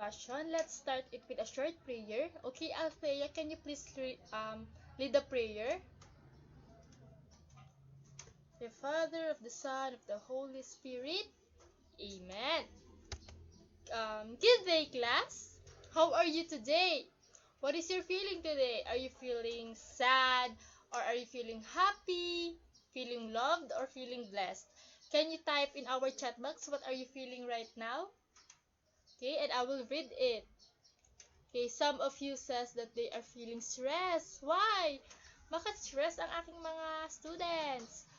discussion, let's start it with a short prayer. Okay, Althea, can you please lead the prayer? The Father, of the Son, of the Holy Spirit. Amen. Good day, class. How are you today? What is your feeling today? Are you feeling sad, or are you feeling happy, feeling loved, or feeling blessed? Can you type in our chat box what are you feeling right now? Okay, and I will read it. Okay, some of you says that they are feeling stress. Why? Bakit stress ang aking mga students?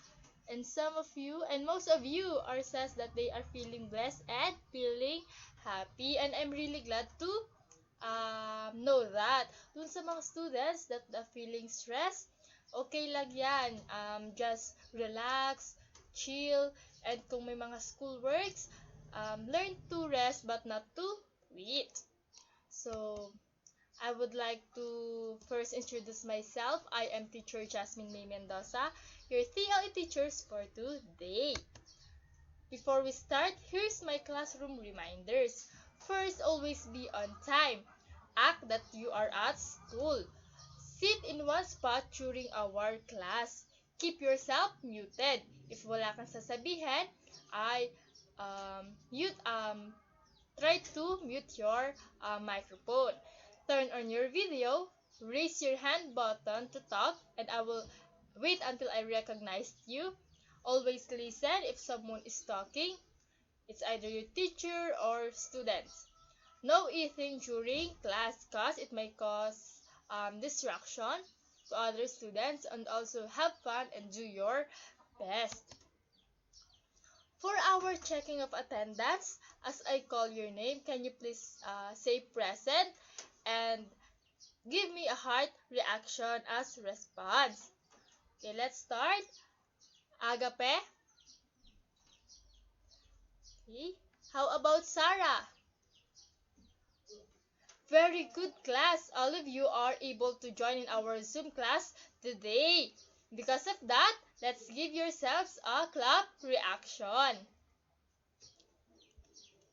And some of you, and most of you are says that they are feeling blessed and feeling happy. And I'm really glad to know that. Dun sa mga students that are feeling stress, okay lang yan. Just relax, chill, and kung may mga school works, learn to rest but not to quit. So, I would like to first introduce myself. I am teacher Jasmine May Mendoza, your TLE teachers for today. Before we start, here's my classroom reminders. First, always be on time. Act that you are at school. Sit in one spot during our class. Keep yourself muted. If wala kang sasabihin, ay try to mute your microphone. Turn on your video, raise your hand button to talk, and I will wait until I recognize you. Always listen if someone is talking. It's either your teacher or students. No eating during class cause it may cause distraction to other students, and also have fun and do your best. For our checking of attendance, as I call your name, can you please say present and give me a heart reaction as response? Okay, let's start. Agape? Okay. How about Sarah? Very good, class. All of you are able to join in our Zoom class today. Because of that, let's give yourselves a clap reaction.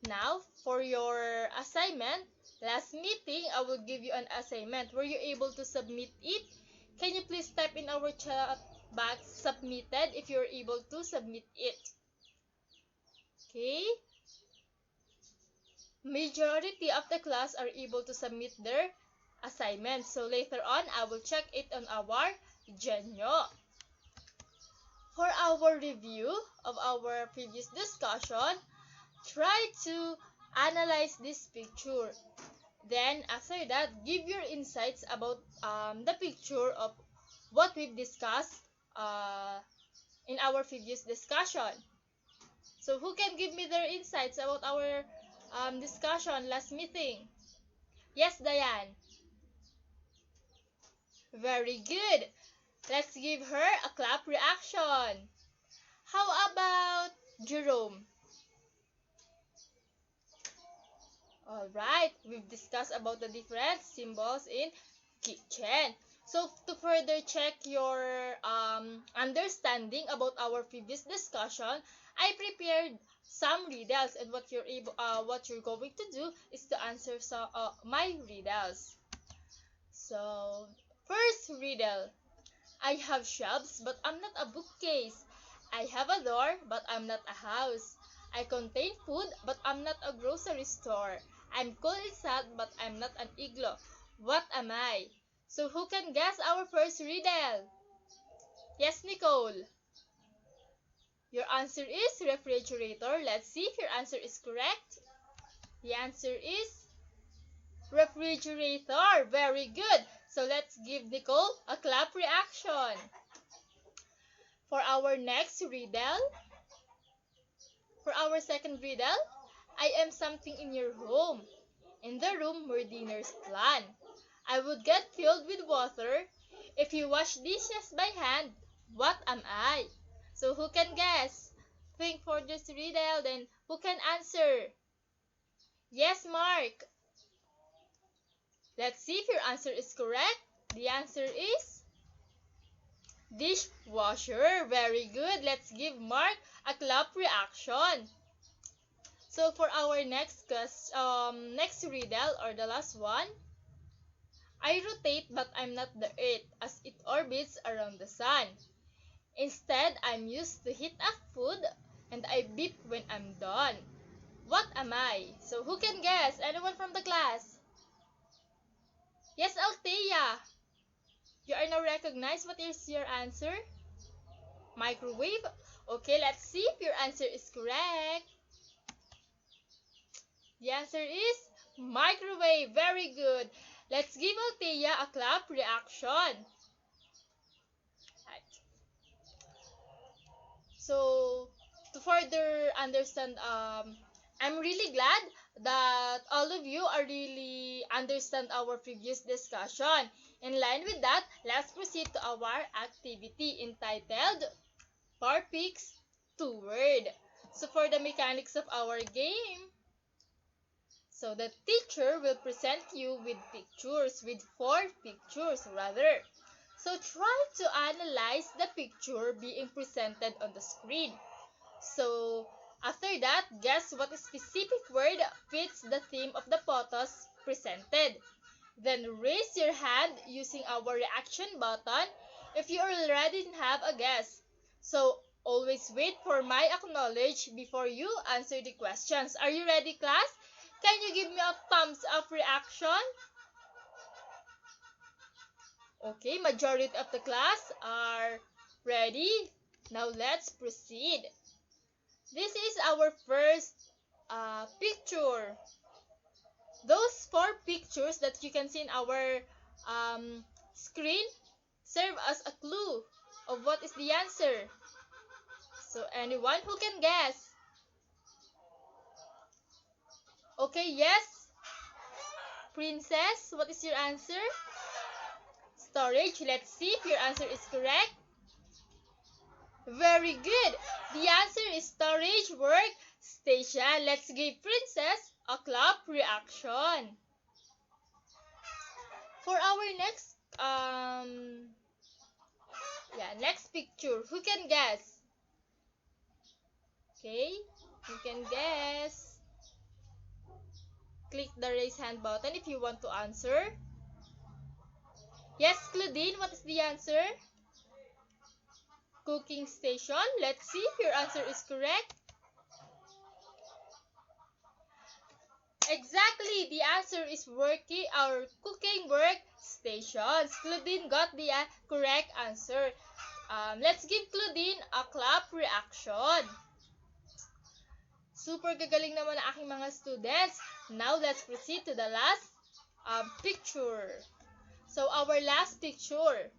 Now, for your assignment, last meeting, I will give you an assignment. Were you able to submit it? Can you please type in our chat box submitted if you're able to submit it? Okay. Majority of the class are able to submit their assignments. So later on, I will check it on our Genyo. For our review of our previous discussion, try to analyze this picture. Then, after that, give your insights about the picture of what we've discussed in our previous discussion. So, who can give me their insights about our discussion last meeting? Yes, Diane. Very good. Let's give her a clap reaction. How about Jerome? Alright, we've discussed about the different symbols in kitchen. So, to further check your understanding about our previous discussion, I prepared some riddles, and what you're going to do is to answer my riddles. So, first riddle. I have shelves, but I'm not a bookcase. I have a door, but I'm not a house. I contain food, but I'm not a grocery store. I'm cold inside, but I'm not an igloo. What am I? So who can guess our first riddle? Yes, Nicole. Your answer is refrigerator. Let's see if your answer is correct. The answer is refrigerator. Very good. So let's give Nicole a clap reaction. For our next riddle, for our second riddle, I am something in your home, in the room where dinners plan. I would get filled with water if you wash dishes by hand. What am I? So who can guess? Think for this riddle, then who can answer? Yes, Mark. Let's see if your answer is correct. The answer is dishwasher. Very good. Let's give Mark a clap reaction. So for our next riddle or the last one, I rotate but I'm not the earth as it orbits around the sun. Instead, I'm used to heat up food and I beep when I'm done. What am I? So who can guess? Anyone from the class? Yes, Althea. You are now recognized. What is your answer? Microwave? Okay, let's see if your answer is correct. The answer is microwave. Very good. Let's give Althea a clap reaction. Right. So, to further understand, I'm really glad that all of you are really understand our previous discussion. In line with that, let's proceed to our activity entitled Power Picks 2-Word. So, for the mechanics of our game, so the teacher will present you with four pictures rather. So try to analyze the picture being presented on the screen. So after that, guess what specific word fits the theme of the photos presented. Then raise your hand using our reaction button if you already have a guess. So always wait for my acknowledge before you answer the questions. Are you ready, class? Can you give me a thumbs up reaction? Okay, majority of the class are ready. Now let's proceed. This is our first picture. Those four pictures that you can see in our screen serve as a clue of what is the answer. So anyone who can guess? Okay, yes. Princess, what is your answer? Storage. Let's see if your answer is correct. Very good. The answer is storage workstation. Let's give Princess a clap reaction. For our next picture, who can guess? Okay, you can guess. Click the raise hand button if you want to answer. Yes, Claudine, what is the answer? Cooking station. Let's see if your answer is correct. Exactly, the answer is working or cooking workstations. Claudine got the correct answer. Let's give Claudine a clap reaction. Super gagaling naman ang aking mga students. Now, let's proceed to the last picture. So, our last picture.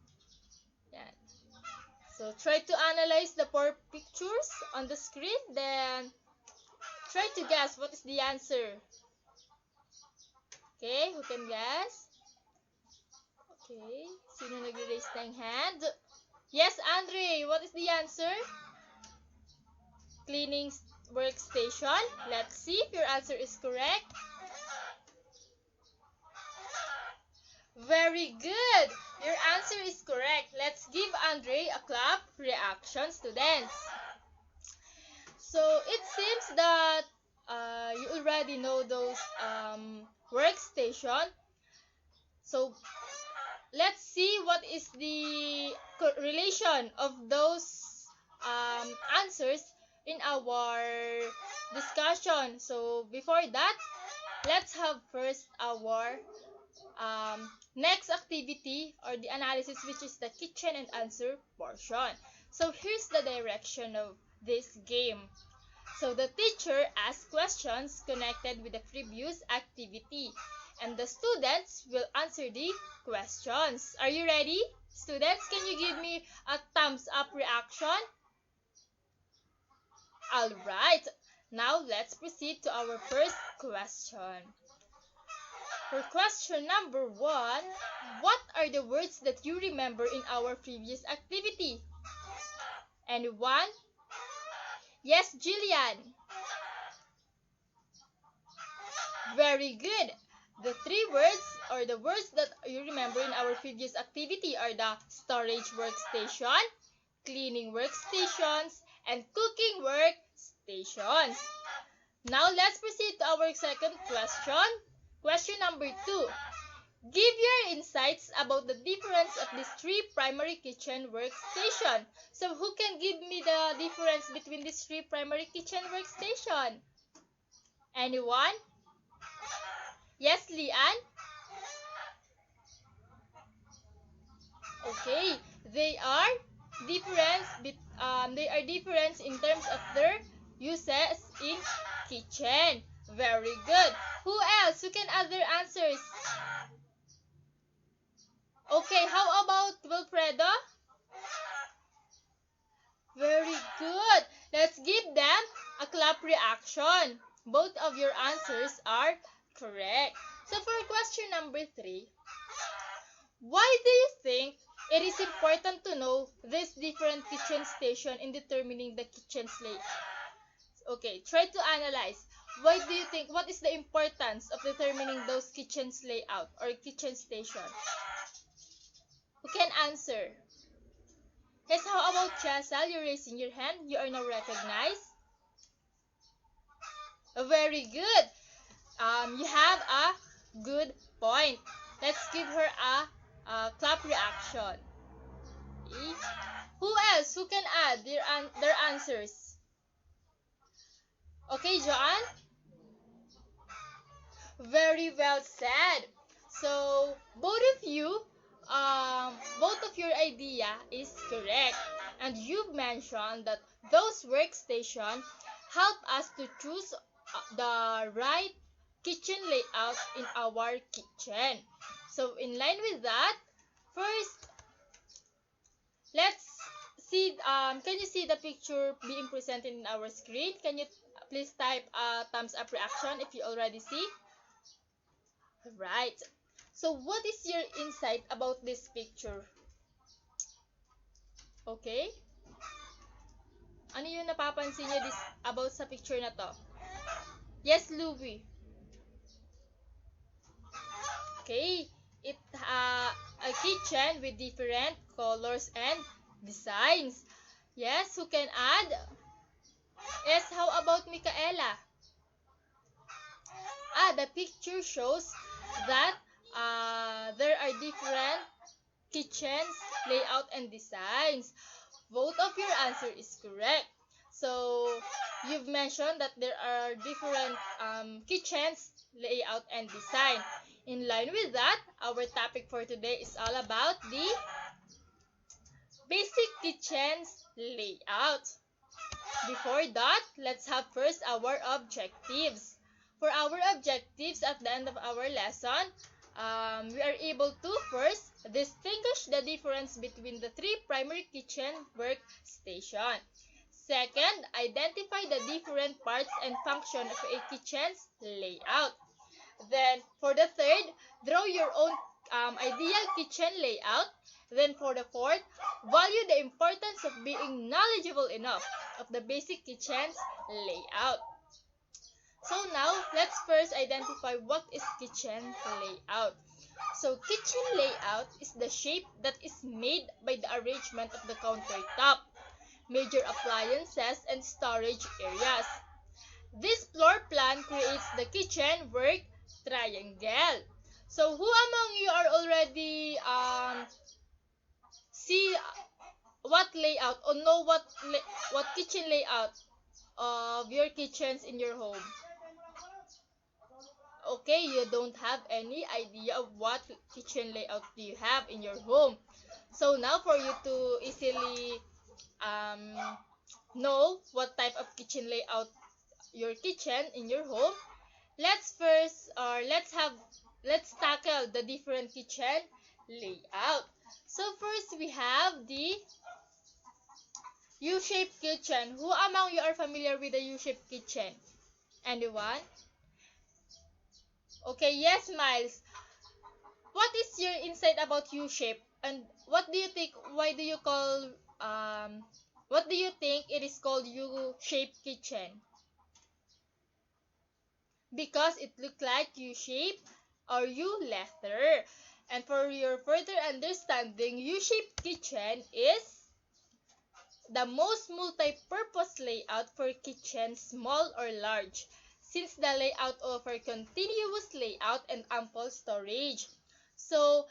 Yan. So, try to analyze the four pictures on the screen. Then, try to guess what is the answer. Okay, who can guess? Okay, sino nag-raise ng hand? Yes, Andre, what is the answer? Cleaning workstation. Let's see if your answer is correct. Very good. Your answer is correct. Let's give Andre a clap reaction, students. So, it seems that you already know those workstation. So, let's see what is the relation of those answers in our discussion. So, before that, let's have first our next activity or the analysis, which is the question and answer portion. So, here's the direction of this game. So, the teacher asks questions connected with the previous activity, and the students will answer the questions. Are you ready? Students, can you give me a thumbs up reaction? Alright, now let's proceed to our first question. For question number 1, what are the words that you remember in our previous activity? Anyone? Yes, Jillian. Very good. The three words or the words that you remember in our previous activity are the storage workstation, cleaning workstations, and cooking workstations. Now let's proceed to our second question. Question number 2. Give your insights about the difference of these three primary kitchen workstation. So who can give me the difference between these three primary kitchen workstation? Anyone? Yes, Lian? Okay, they are they are different in terms of their uses in kitchen. Very good. Who else? Who can add their answers? Okay, how about Wilfredo? Very good. Let's give them a clap reaction. Both of your answers are correct. So for question number 3, why do you think it is important to know this different kitchen station in determining the kitchen's layout? Okay, try to analyze. Why do you think, what is the importance of determining those kitchen's layout or kitchen station? Who can answer? Yes, how about Chasal? You're raising your hand. You are now recognized. Very good. You have a good point. Let's give her a clap reaction. Okay. Who else? Who can add their answers? Okay, Joanne? Very well said. So, both of your idea is correct. And you've mentioned that those workstations help us to choose the right kitchen layout in our kitchen. So, in line with that, first, let's see, can you see the picture being presented in our screen? Can you please type a thumbs up reaction if you already see? Right. So what is your insight about this picture? Okay? Ano yung napapansin niyo about sa picture na to? Yes, Louie. Okay. It a kitchen with different colors and designs. Yes, who can add? Yes, how about Micaela? The picture shows that there are different kitchens, layout, and designs. Both of your answer is correct. So, you've mentioned that there are different kitchens, layout, and design. In line with that, our topic for today is all about the basic kitchen's layout. Before that, let's have first our objectives. For our objectives at the end of our lesson, we are able to first distinguish the difference between the three primary kitchen workstation. Second, identify the different parts and function of a kitchen's layout. Then, for the third, draw your own ideal kitchen layout. Then, for the fourth, value the importance of being knowledgeable enough of the basic kitchen's layout. So now, let's first identify what is kitchen layout. So, kitchen layout is the shape that is made by the arrangement of the countertop, major appliances, and storage areas. This floor plan creates the kitchen work triangle. So, who among you are already see what layout or know what kitchen layout of your kitchens in your home? Okay, you don't have any idea of what kitchen layout do you have in your home. So now for you to easily know what type of kitchen layout your kitchen in your home, let's tackle the different kitchen layout. So first we have the U-shaped kitchen. Who among you are familiar with the U-shaped kitchen? Anyone? Okay, yes, Miles. What is your insight about U-shape? And what do you think, what do you think it is called U-shaped kitchen? Because it looked like U-shape or U-letter. And for your further understanding, U-shaped kitchen is the most multi-purpose layout for kitchen, small or large. since the layout offer continuous layout and ample storage. So,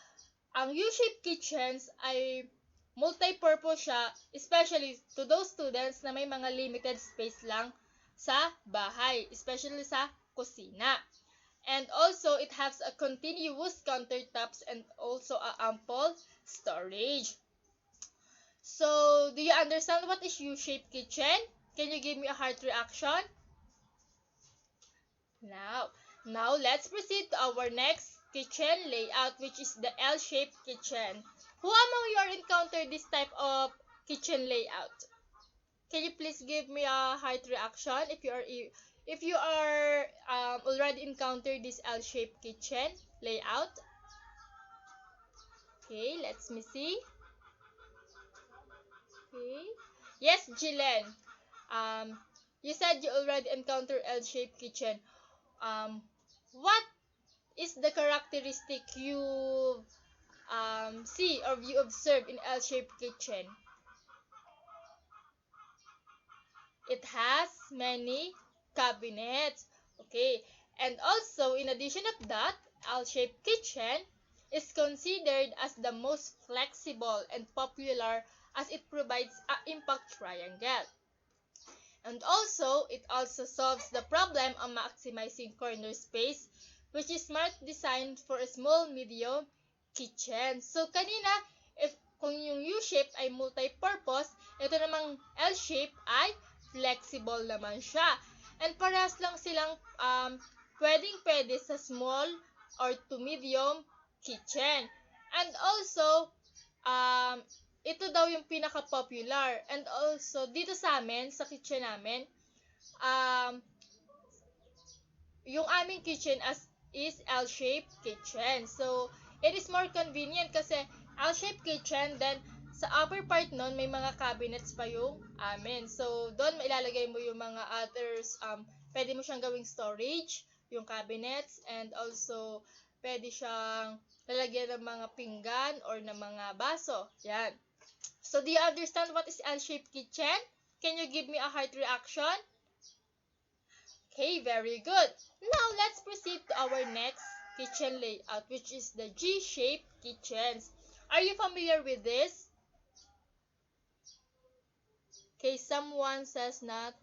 ang U-shaped kitchens ay multi-purpose siya, especially to those students na may mga limited space lang sa bahay, especially sa kusina. And also, it has a continuous countertops and also a ample storage. So, do you understand what is U-shaped kitchen? Can you give me a heart reaction? Now let's proceed to our next kitchen layout, which is the L-shaped kitchen. Who among you are encountered this type of kitchen layout? Can you please give me a heart reaction if you are already encountered this L-shaped kitchen layout? Okay, let's me see. Okay. Yes, Jillian. You said you already encountered L-shaped kitchen. What is the characteristic you see or you observe in L-shaped kitchen? It has many cabinets. Okay. And also, in addition of that, L-shaped kitchen is considered as the most flexible and popular as it provides an impact triangle. And also, it also solves the problem of maximizing corner space, which is smart designed for a small, medium kitchen. So, kanina, kung yung U-shape ay multi-purpose, ito namang L-shape ay flexible naman siya. And parehas lang silang pwedeng-pwede sa small or to medium kitchen. And also, ito daw yung pinaka-popular. And also, dito sa amin, sa kitchen namin, yung aming kitchen is L-shaped kitchen. So, it is more convenient kasi L-shaped kitchen, then sa upper part nun, may mga cabinets pa yung amin. So, doon mailalagay mo yung mga others, pwede mo siyang gawing storage, yung cabinets, and also, pwede siyang lalagyan ng mga pinggan or ng mga baso. Yan. So, do you understand what is L-shaped kitchen? Can you give me a heart reaction? Okay, very good. Now, let's proceed to our next kitchen layout, which is the G-shaped kitchens. Are you familiar with this? Okay, someone says not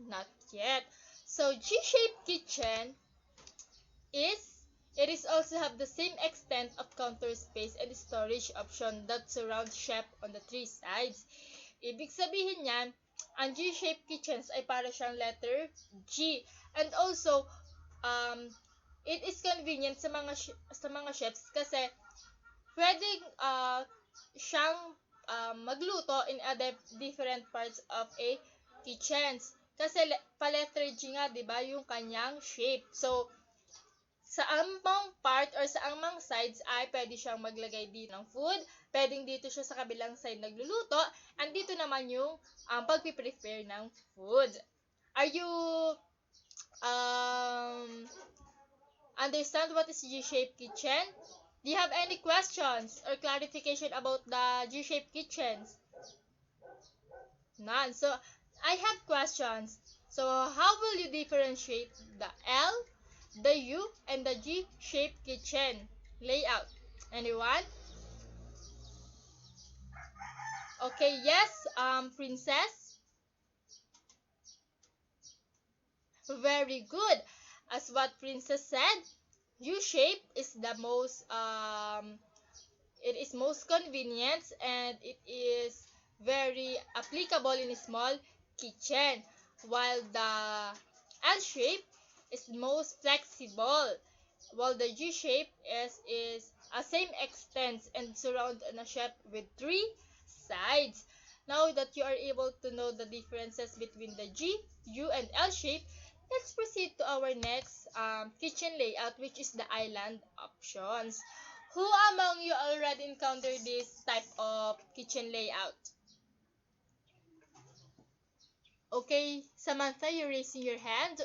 yet. So, G-shaped kitchen it is also have the same extent of counter space and storage option that surround chef on the three sides. Ibig sabihin niyan, ang G-shaped kitchens ay para siyang letter G. And also, it is convenient sa mga chefs kasi pwedeng siyang magluto in other different parts of a kitchens. Kasi pa-letter G nga, 'di ba, yung kanyang shape. So, sa amang part or sa amang sides ay pwede siyang maglagay dito ng food. Pwedeng dito siya sa kabilang side nagluluto. And dito naman yung pagpiprepare ng food. Are you understand what is G-shaped kitchen? Do you have any questions or clarification about the G-shaped kitchens? None. So, I have questions. So, how will you differentiate the L, the U, and the G-shaped kitchen layout? Anyone? Okay, yes, Princess. Very good. As what Princess said, U-shape is the most it is most convenient and it is very applicable in a small kitchen, while the L-shape is most flexible, while the G-shape is a same extent and surround on a shape with three sides. Now that you are able to know the differences between the G, U, and L shape, let's proceed to our next kitchen layout, which is the island options. Who among you already encountered this type of kitchen layout? Okay, Samantha, you're raising your hand.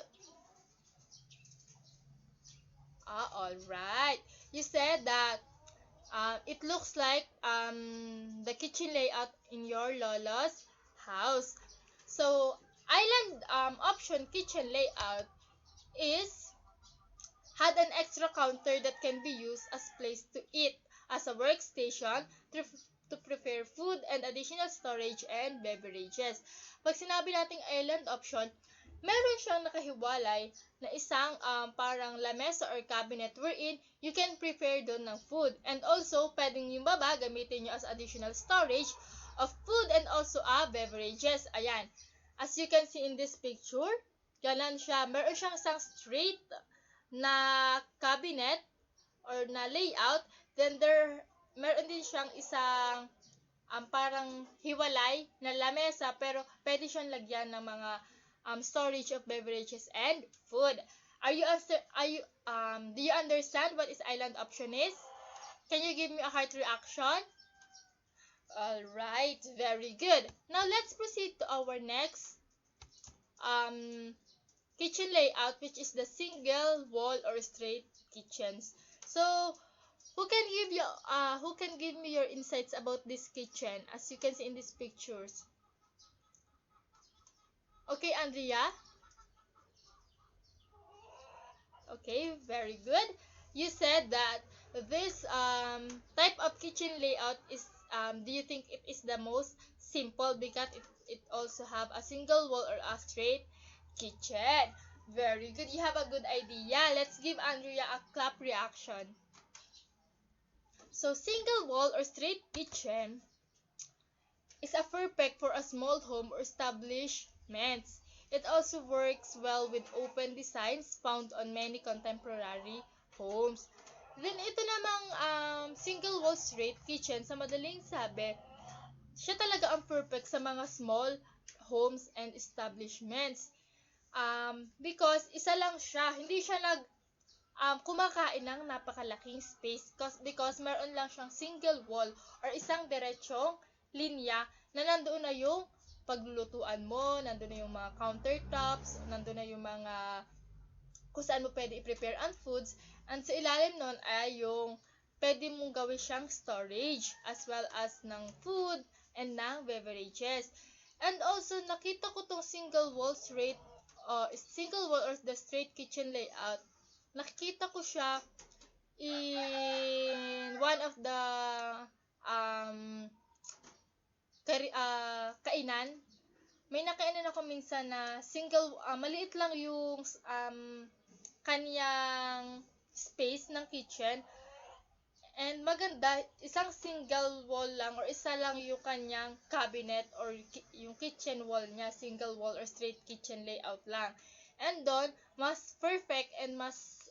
Alright. You said that it looks like the kitchen layout in your lola's house. So, island option kitchen layout is had an extra counter that can be used as place to eat, as a workstation to prepare food, and additional storage and beverages. Pag sinabi nating island option, meron siyang nakahiwalay na isang parang lamesa or cabinet wherein you can prepare doon ng food. And also, pwedeng yung baba gamitin nyo as additional storage of food and also beverages. Ayan. As you can see in this picture, ganon siya. Meron siyang isang straight na cabinet or na layout. Then meron din siyang isang parang hiwalay na lamesa pero pwede siyang lagyan ng mga storage of beverages and food. Do you understand what is island option is? Can you give me a heart reaction? Alright, very good. Now let's proceed to our next kitchen layout, which is the single wall or straight kitchens. So who can give me your insights about this kitchen as you can see in these pictures? Okay, Andrea? Okay, very good. You said that this type of kitchen layout is do you think it is the most simple because it also have a single wall or a straight kitchen? Very good. You have a good idea. Let's give Andrea a clap reaction. So single wall or straight kitchen is a perfect for a small home or establishments. It also works well with open designs found on many contemporary homes. Then ito namang single wall straight kitchen, sa madaling sabi, siya talaga ang perfect sa mga small homes and establishments. Because isa lang siya, hindi siya kumakain ng napakalaking space because meron lang siyang single wall or isang diretsong linya na nandoon na yung paglulutuan mo, nandoon na yung mga countertops, nandoon na yung mga kung saan mo pwede i-prepare ang foods, and sa ilalim nun ay yung pwede mong gawin siyang storage as well as ng food and ng beverages. And also, nakita ko tong single wall or the straight kitchen layout. Nakita ko siya in one of the kainan. May nakainan ako minsan na maliit lang yung kanyang space ng kitchen. And maganda, isang single wall lang or isa lang yung kanyang cabinet or yung kitchen wall niya, single wall or straight kitchen layout lang. And doon, mas perfect and mas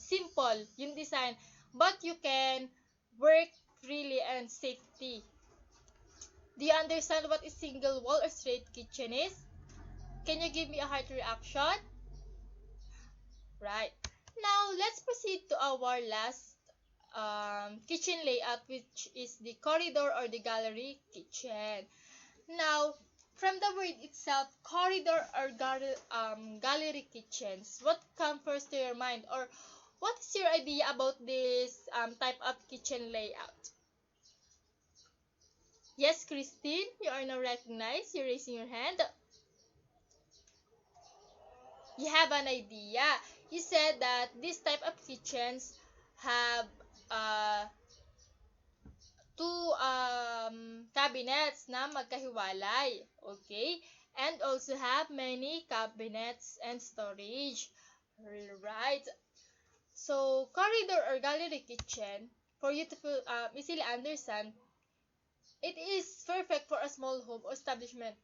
simple yung design. But you can work freely and safety. Do you understand what is single wall or straight kitchen is? Can you give me a heart reaction? Right. Now, let's proceed to our last kitchen layout, which is the corridor or the gallery kitchen. Now, from the word itself, corridor or gallery kitchens, what comes first to your mind, or what is your idea about this type of kitchen layout? Yes, Christine, you are now recognized. You're raising your hand. You have an idea. You said that this type of kitchens have two cabinets na magkahiwalay. Okay? And also have many cabinets and storage. Right. So, corridor or gallery kitchen, for you to easily understand, it is perfect for a small home or establishment.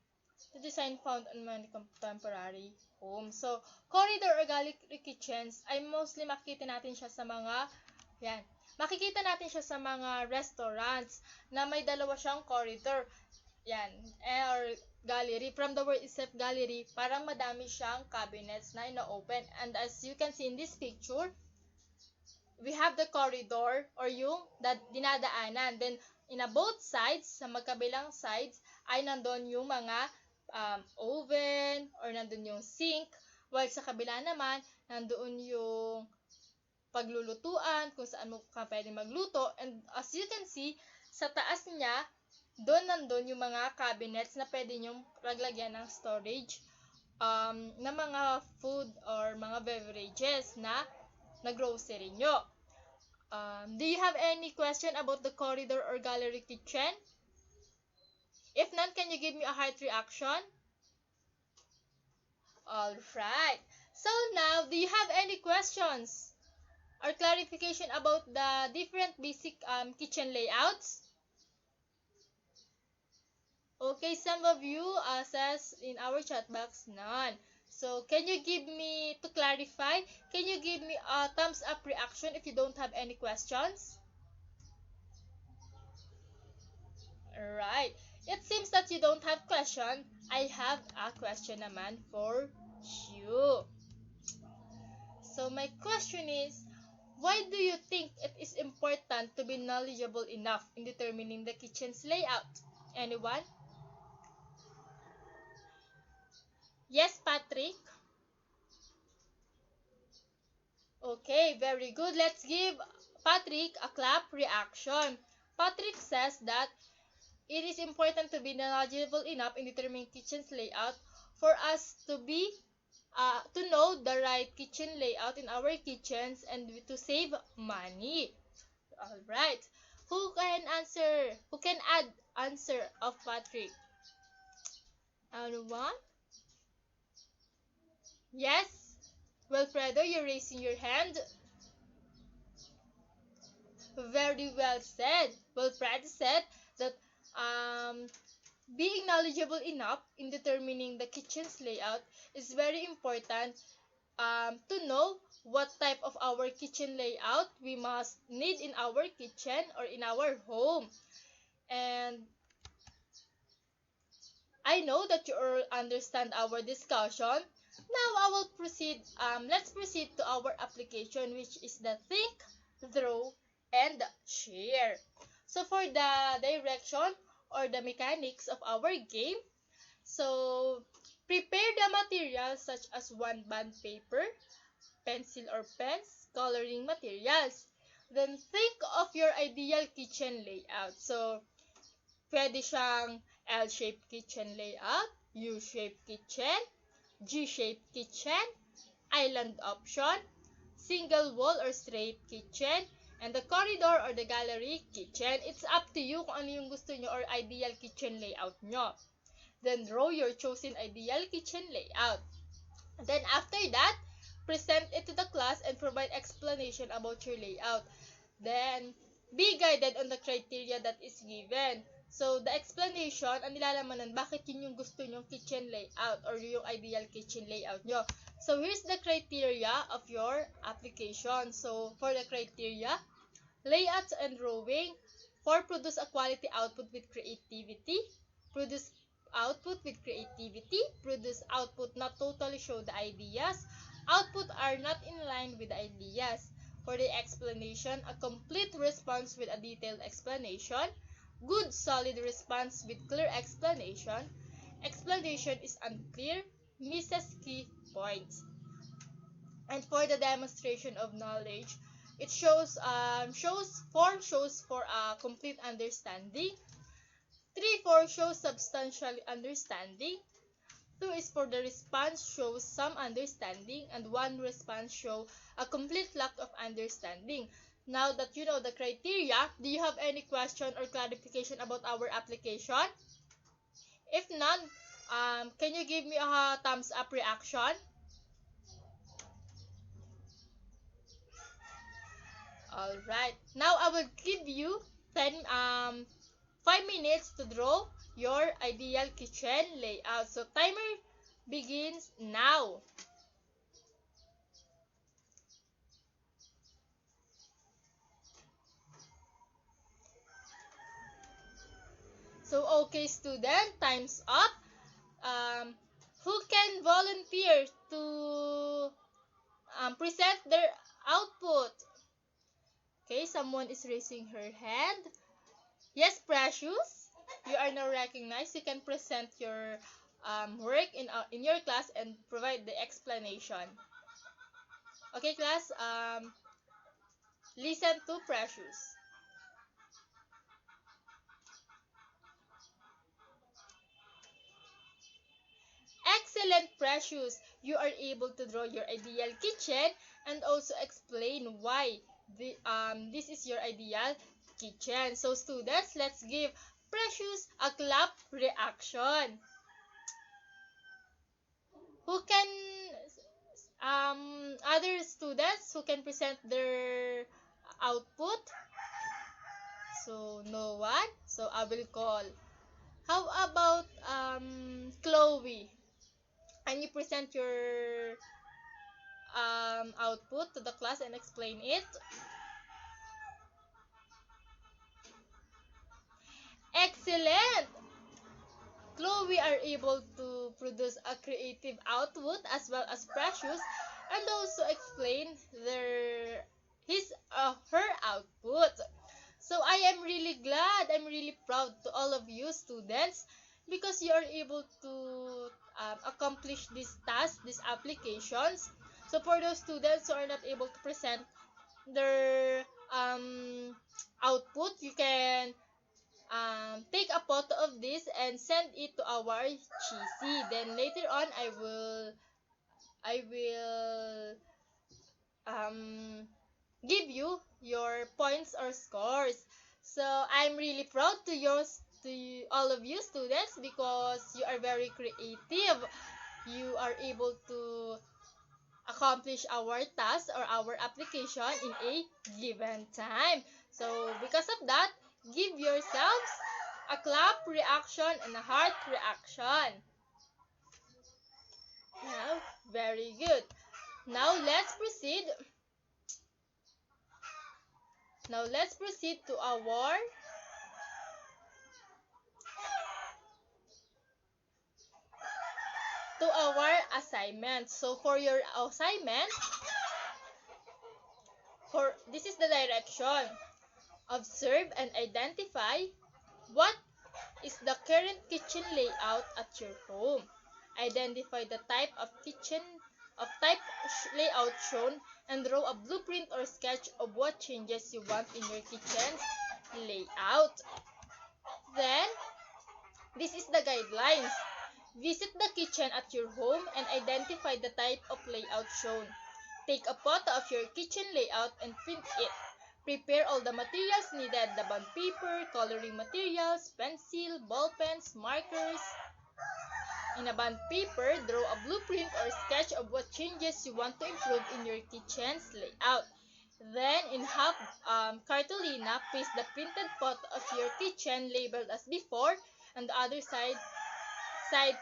The design found on many contemporary homes. So, corridor or gallery kitchens ay mostly makikita natin siya sa mga makikita natin siya sa mga restaurants na may dalawa siyang corridor. Or gallery. From the word itself, gallery, parang madami siyang cabinets na ina-open. And as you can see in this picture, we have the corridor or yung dinadaanan. Then, in both sides, sa magkabilang sides, ay nandun yung mga oven or nandun yung sink. While sa kabila naman, nandun yung paglulutuan, kung saan mo ka pwede magluto. And as you can see, sa taas niya, nandun yung mga cabinets na pwede nyong paglagyan ng storage na mga food or mga beverages na grocery nyo. Do you have any question about the corridor or gallery kitchen? If none, can you give me a heart reaction? Alright. So now, do you have any questions or clarification about the different basic kitchen layouts? Okay, some of you says in our chat box, none. So, can you give me, to clarify, can you give me a thumbs up reaction if you don't have any questions? Alright. It seems that you don't have question. I have a question naman for you. So, my question is, why do you think it is important to be knowledgeable enough in determining the kitchen's layout? Anyone? Yes, Patrick? Okay, very good. Let's give Patrick a clap reaction. Patrick says that it is important to be knowledgeable enough in determining kitchen's layout for us to know the right kitchen layout in our kitchens and to save money. All right. Who can answer? Who can add answer of Patrick? Anyone? Yes. Wilfredo, you're raising your hand. Very well said. Wilfredo said that um, being knowledgeable enough in determining the kitchen's layout is very important to know what type of our kitchen layout we must need in our kitchen or in our home. And I know that you all understand our discussion. Now I will proceed. Let's proceed to our application, which is the think, throw, and share. So for the direction or the mechanics of our game, so prepare the materials such as one bond paper, pencil or pens, coloring materials. Then think of your ideal kitchen layout. So pwede siyang L-shaped kitchen layout, U-shaped kitchen, G-shaped kitchen, island option, single wall or straight kitchen, and the corridor or the gallery kitchen. It's up to you kung ano yung gusto nyo or ideal kitchen layout nyo. Then draw your chosen ideal kitchen layout. And then after that, present it to the class and provide explanation about your layout. Then, be guided on the criteria that is given. So, the explanation, ang nilalaman bakit yun yung gusto nyong kitchen layout or yung ideal kitchen layout nyo. So, here's the criteria of your application. So, for the criteria, layouts and drawing, for produce a quality output with creativity, produce output with creativity, produce output not totally show the ideas, output are not in line with the ideas. For the explanation, a complete response with a detailed explanation, good solid response with clear explanation, explanation is unclear, misses key points. And for the demonstration of knowledge, it shows for a complete understanding, 3-4 shows substantial understanding, 2 is for the response shows some understanding, and 1 response show a complete lack of understanding. Now that you know the criteria, do you have any question or clarification about our application? If none, can you give me a thumbs up reaction? Alright, now I will give you 5 minutes to draw your ideal kitchen layout. So timer begins now. So okay student, time's up. Who can volunteer to present their output? Okay, someone is raising her hand. Yes, Precious, you are now recognized. You can present your work in your class and provide the explanation. Okay, class, listen to Precious. Excellent, Precious. You are able to draw your ideal kitchen and also explain why this is your ideal kitchen. So students, let's give Precious a clap reaction. Who can other students who can present their output? So no one. So I will call. How about Chloe? Can you present your output to the class and explain it? Excellent! Chloe are able to produce a creative output as well as Precious and also explain her output. So I am really glad, I'm really proud to all of you students because you are able to accomplish this task, these applications. So for those students who are not able to present their output, you can take a photo of this and send it to our GC. Then later on, I will give you your points or scores. So I'm really proud all of you students because you are very creative. You are able to accomplish our task or our application in a given time. So because of that, give yourselves a clap reaction and a heart reaction. Now, very good. Now let's proceed to our assignment. So for your assignment, this is the direction. Observe and identify what is the current kitchen layout at your home. Identify the type of layout shown and draw a blueprint or sketch of what changes you want in your kitchen's layout. Then, this is the guidelines. Visit the kitchen at your home and identify the type of layout shown. Take a photo of your kitchen layout and print it. Prepare all the materials needed, the bond paper, coloring materials, pencil, ball pens, markers. In a bond paper, draw a blueprint or sketch of what changes you want to improve in your kitchen's layout. Then, in half cartolina, paste the printed photo of your kitchen labeled as before, and the other side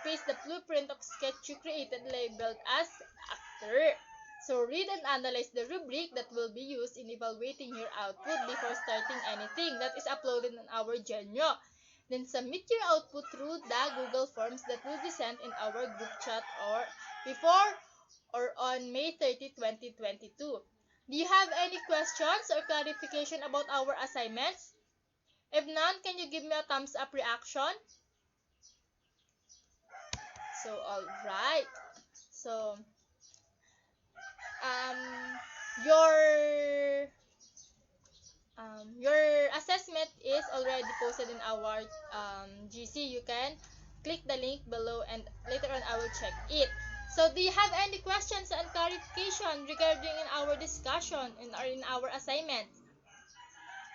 paste the blueprint of sketch you created labeled as after. So read and analyze the rubric that will be used in evaluating your output before starting anything that is uploaded on our Genio. Then submit your output through the Google Forms that will be sent in our group chat or before or on May 30, 2022. Do you have any questions or clarification about our assignments? If none, can you give me a thumbs up reaction? So, alright. So, your assessment is already posted in our GC. You can click the link below and later on I will check it. So do you have any questions and clarification regarding in our discussion or in our assignment?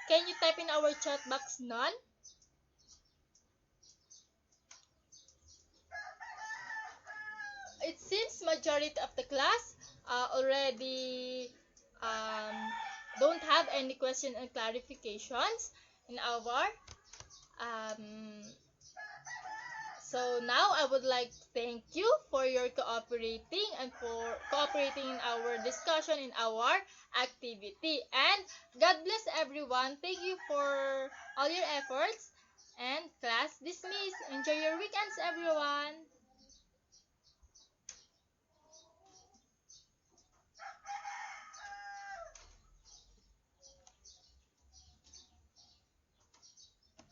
Can you type in our chat box none? It seems majority of the class already don't have any question and clarifications in our so now I would like to thank you for your cooperating and for cooperating in our discussion in our activity. And God bless everyone. Thank you for all your efforts. And class dismissed. Enjoy your weekends, everyone.